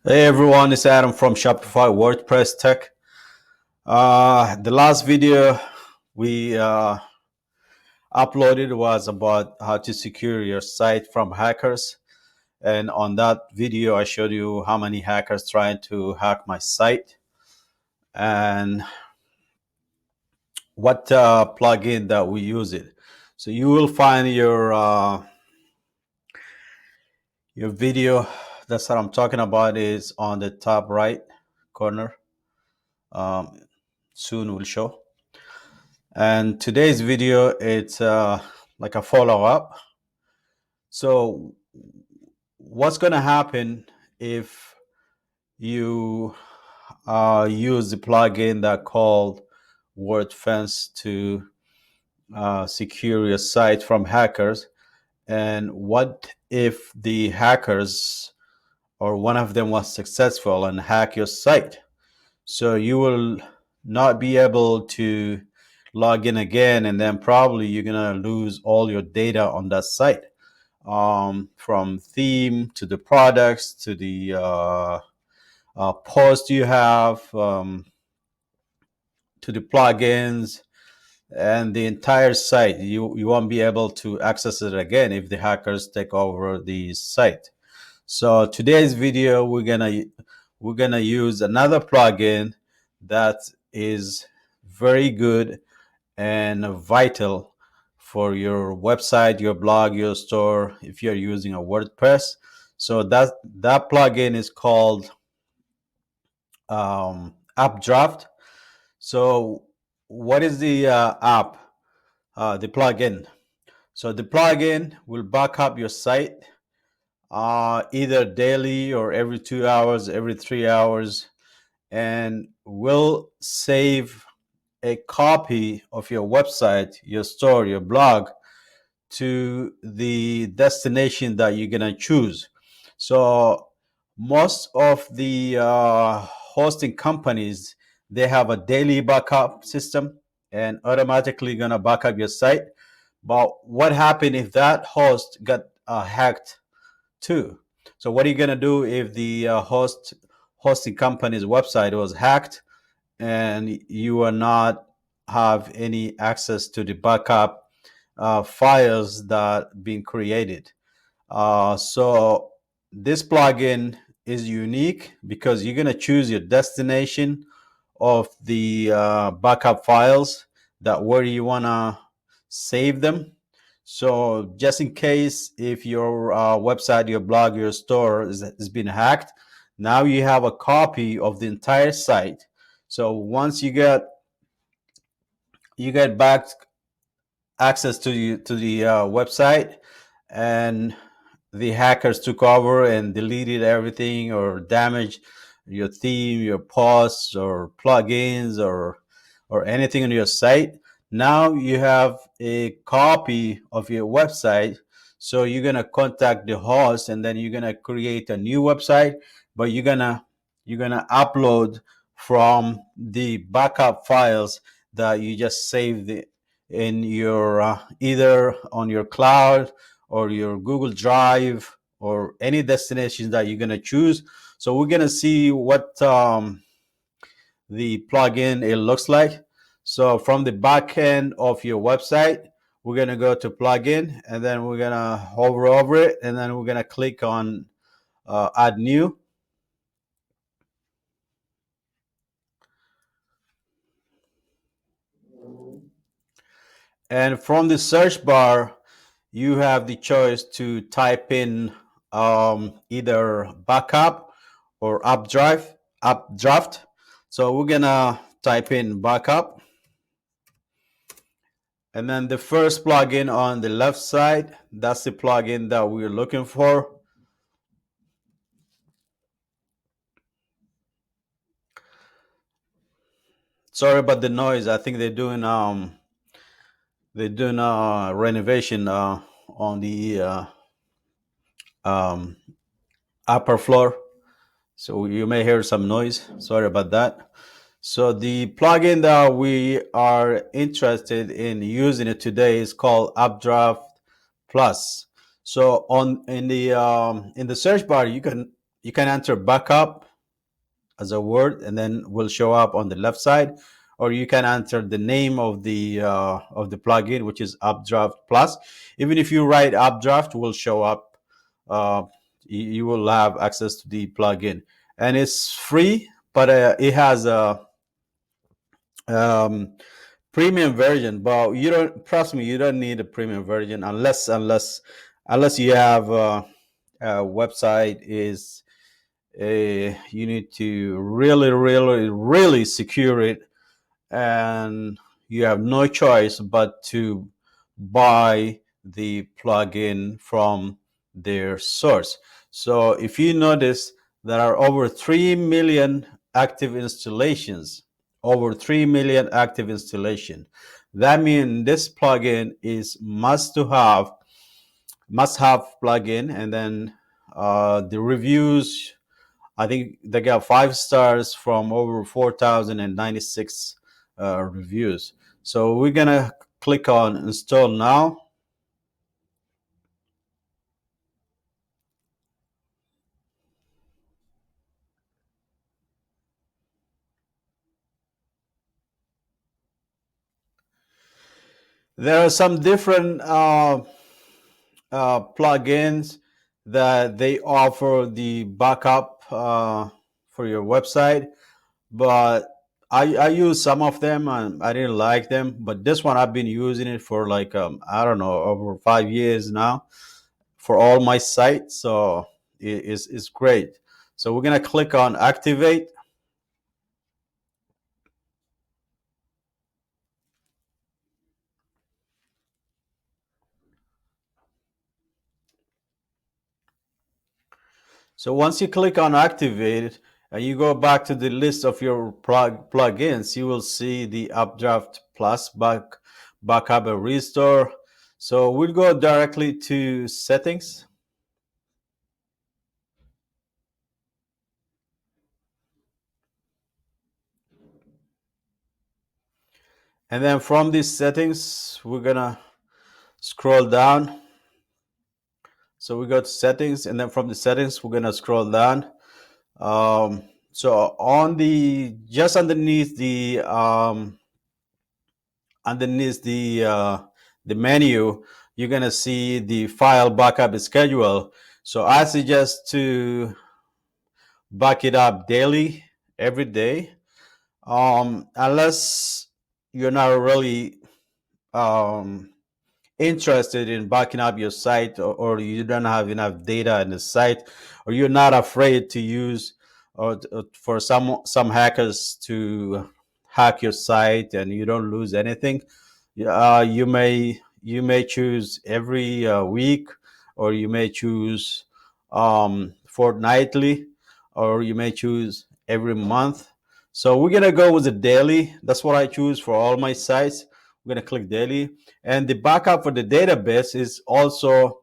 Hey everyone, it's Adam from Shopify WordPress Tech. The last video we uploaded was about how to secure your site from hackers. And on that video, I showed you how many hackers trying to hack my site and what plugin that we use it. So you will find your video. That's what I'm talking about is on the top right corner. Um, Soon will show. And today's video, it's like a follow-up. So what's going to happen if you use the plugin that called WordFence to secure your site from hackers? And what if the hackers or one of them was successful and hack your site? So you will not be able to log in again, and then probably you're gonna lose all your data on that site, from theme to the products to the post you have, to the plugins and the entire site. You won't be able to access it again if the hackers take over the site. So today's video, we're gonna use another plugin that is very good and vital for your website, your blog, your store, if you're using a WordPress. So that plugin is called Updraft. So what is the app? The plugin. So the plugin will back up your site either daily or every 2 hours, every 3 hours, and will save a copy of your website, your store, your blog to the destination that you're going to choose. So most of the hosting companies, they have a daily backup system and automatically going to back up your site. But what happened if that host got hacked too? So what are you going to do if the hosting company's website was hacked and you are not have any access to the backup files that being created? So this plugin is unique because you're going to choose your destination of the backup files, that where you want to save them. So just in case if your website, your blog, your store has been hacked, now you have a copy of the entire site. So once you get back access to the website, and the hackers took over and deleted everything or damaged your theme, your posts or plugins or anything on your site, now you have a copy of your website. So you're going to contact the host and then you're going to create a new website, but you're going to upload from the backup files that you just saved in your either on your cloud or your Google Drive or any destination that you're going to choose. So we're going to see what the plugin it looks like. So from the back end of your website, we're going to go to plugin, and then we're going to hover over it, and then we're going to click on add new. And from the search bar, you have the choice to type in either backup or updraft. So we're gonna type in backup, and then the first plugin on the left side, that's the plugin that we're looking for. Sorry about the noise. I think they're doing renovation on the upper floor, so you may hear some noise. Sorry about that. So the plugin that we are interested in using it today is called Updraft Plus. So in the search bar, you you can enter backup as a word, and then will show up on the left side, or you can enter the name of the plugin, which is Updraft Plus. Even if you write Updraft, will show up. Uh, you will have access to the plugin, and it's free, but it has a um, premium version. But you don't, trust me, you don't need a premium version unless you have a website is you need to really secure it, and you have no choice but to buy the plugin from their source. So if you notice, there are over 3 million active installations, over 3 million active installation. That means this plugin is must have plugin. And then the reviews, I think they got 5 stars from over 4,096 reviews. So we're gonna click on install now. There are some different plugins that they offer the backup for your website, but I use some of them and I didn't like them. But this one, I've been using it for like I don't know, over 5 years now for all my sites. So it's great. So we're gonna click on activate. So once you click on activate and you go back to the list of your plugins, you will see the Updraft Plus backup and restore. So we'll go directly to settings. And then from these settings, we're gonna scroll down. So we go to settings, and then from the settings, we're gonna scroll down. So on the just underneath the menu, you're gonna see the file backup schedule. So I suggest to back it up daily, every day, unless you're not really um, interested in backing up your site, or you don't have enough data in the site, or you're not afraid to use or for some hackers to hack your site and you don't lose anything, you may choose every week, or you may choose fortnightly, or you may choose every month. So we're gonna go with the daily. That's what I choose for all my sites. We're gonna click daily, and the backup for the database is also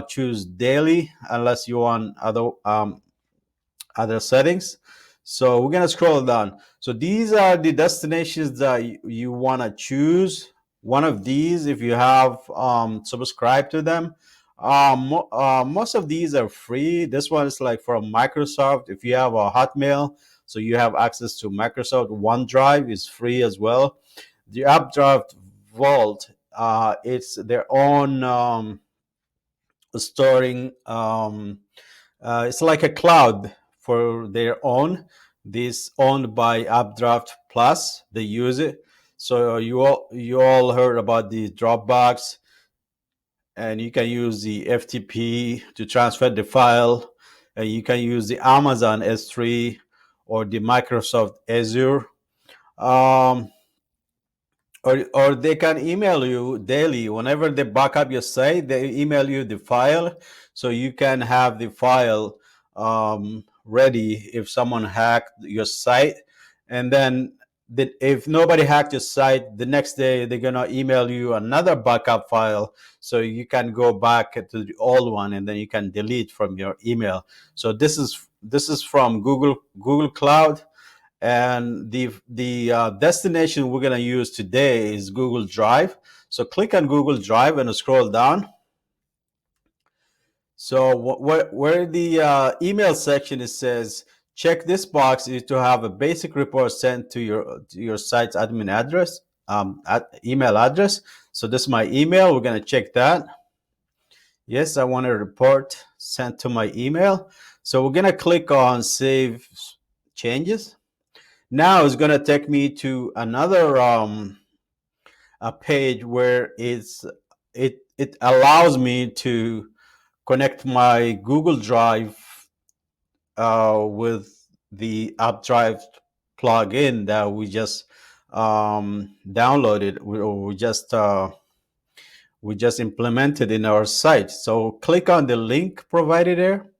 choose daily, unless you want other settings. So we're gonna scroll down. So these are the destinations that you want to choose. One of these, if you have subscribed to them. Most of these are free. This one is like from Microsoft. If you have a Hotmail, so you have access to Microsoft OneDrive, is free as well. The Updraft Vault, it's their own storing. It's like a cloud for their own. This owned by Updraft Plus. They use it. So you all heard about the Dropbox, and you can use the FTP to transfer the file, and you can use the Amazon S3 or the Microsoft Azure. Um, or they can email you daily. Whenever they back up your site, they email you the file, so you can have the file ready if someone hacked your site. And then if nobody hacked your site, the next day they're gonna email you another backup file, so you can go back to the old one, and then you can delete from your email. So this is from Google Cloud. And the destination we're going to use today is Google Drive. So click on Google Drive and scroll down. So where the email section, it says check this box is to have a basic report sent to your site's admin address, email address. So this is my email. We're gonna check that. Yes, I want a report sent to my email. So we're gonna click on save changes. Now it's gonna take me to another a page where it allows me to connect my Google Drive with the AppDrive plugin that we just downloaded, or we just implemented in our site. So click on the link provided there,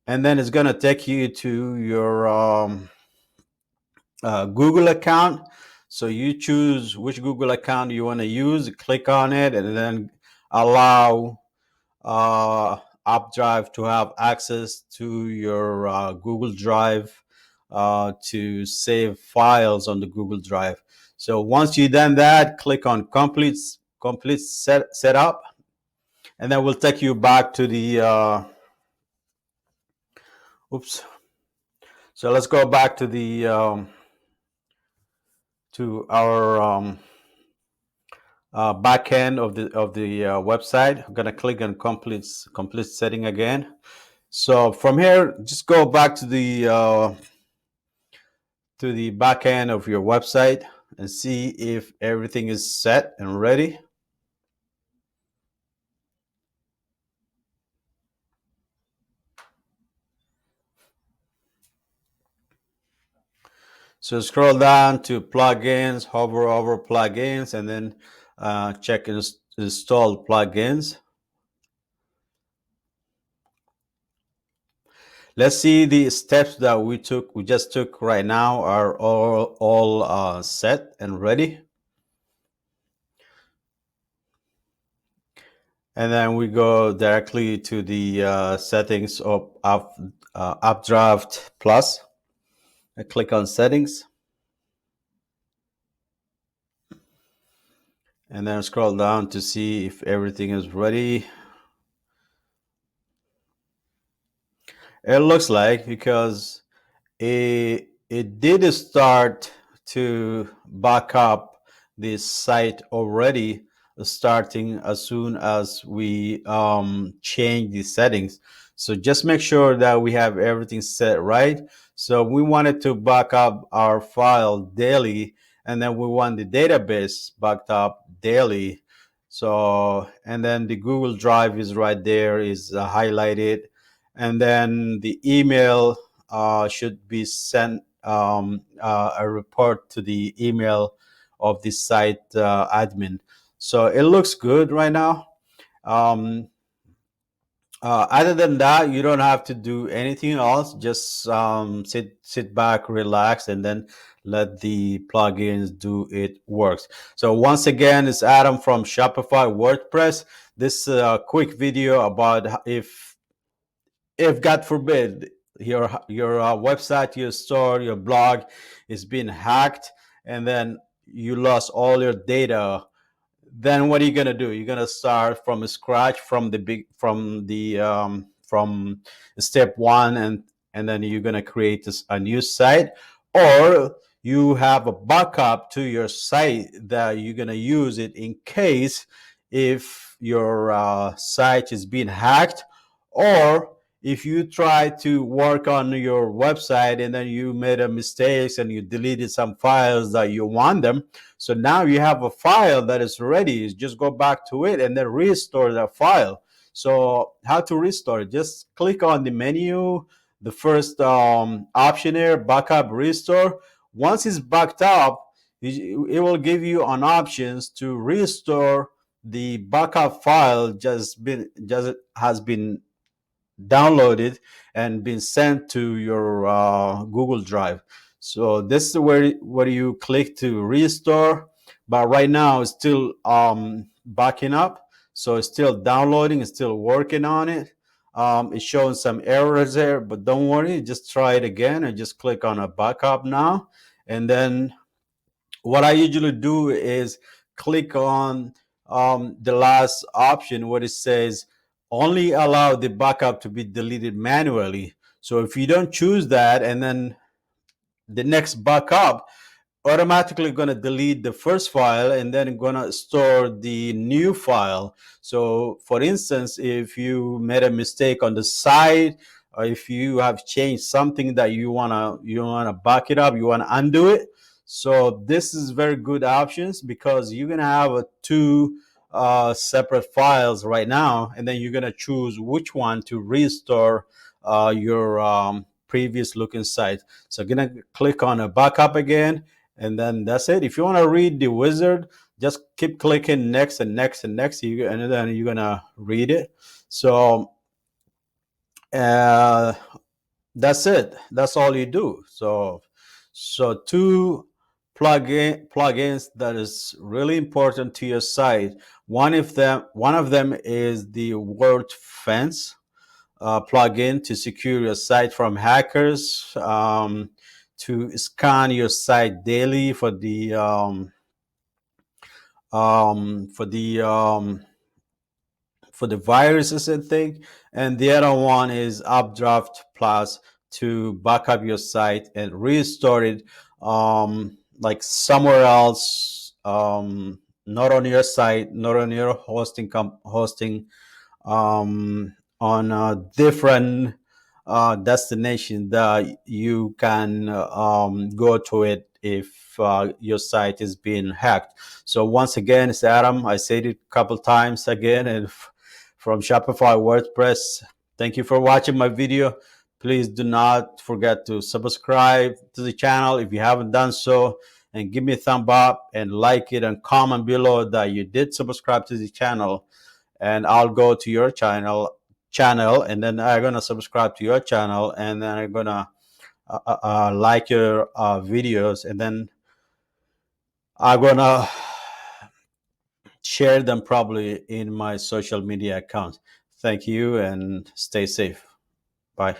and then it's going to take you to your Google account. So you choose which Google account you want to use, click on it, and then allow uh, AppDrive to have access to your Google Drive to save files on the Google Drive. So once you done that, click on complete setup, and then we'll take you back to the oops. So let's go back to the to our back end of the website. I'm gonna click on complete setting again. So from here, just go back to the back end of your website and see if everything is set and ready. So scroll down to plugins, hover over plugins, and then check install plugins. Let's see the steps that we just took right now are all set and ready. And then we go directly to the settings of Updraft Plus. I click on settings. And then scroll down to see if everything is ready. It looks like, because it did start to back up this site already, starting as soon as we change the settings. So just make sure that we have everything set right. So we wanted to back up our file daily, and then we want the database backed up daily. So, and then the Google Drive is right there, is highlighted, and then the email should be sent a report to the email of the site admin. So it looks good right now. Other than that, you don't have to do anything else. Just sit back, relax, and then let the plugins do it works. So once again, it's Adam from Shopify WordPress. This quick video about if God forbid your website, your store, your blog is being hacked, and then you lost all your data, then what are you gonna do? You're gonna start from scratch, from step one, and then you're gonna create a new site, or you have a backup to your site that you're gonna use it in case if your site is being hacked, or if you try to work on your website and then you made a mistake and you deleted some files that you want them. So now you have a file that is ready. You just go back to it and then restore that file. So how to restore it? Just click on the menu, the first option here, backup restore. Once it's backed up, it will give you an options to restore the backup file just has been downloaded and been sent to your Google Drive. So this is where you click to restore. But right now it's still backing up, so it's still downloading, it's still working on it. It's showing some errors there, but don't worry, just try it again and just click on a backup now. And then what I usually do is click on the last option where it says only allow the backup to be deleted manually. So if you don't choose that, and then the next backup automatically going to delete the first file and then going to store the new file. So for instance, if you made a mistake on the site, or if you have changed something that you want to back it up, you want to undo it. So this is very good options, because you're going to have two separate files right now, and then you're going to choose which one to restore your previous looking site. So I'm going to click on a backup again, and then that's it. If you want to read the wizard, just keep clicking next and next and next, and then you're gonna read it. So uh, that's it. That's all you do. So two plugins that is really important to your site. One of them is the WordFence plugin to secure your site from hackers, to scan your site daily for the um, for the um, for the viruses and thing. And the other one is Updraft Plus to back up your site and restore it, like somewhere else, not on your site, not on your hosting, on a different destination that you can go to it if your site is being hacked. So once again, it's Adam. I said it a couple times again, and from Shopify WordPress. Thank you for watching my video. Please do not forget to subscribe to the channel if you haven't done so, and give me a thumb up and like it, and comment below that you did subscribe to the channel, and I'll go to your channel, and then I'm gonna subscribe to your channel, and then I'm gonna like your videos, and then I'm gonna share them probably in my social media account. Thank you, and stay safe. Bye.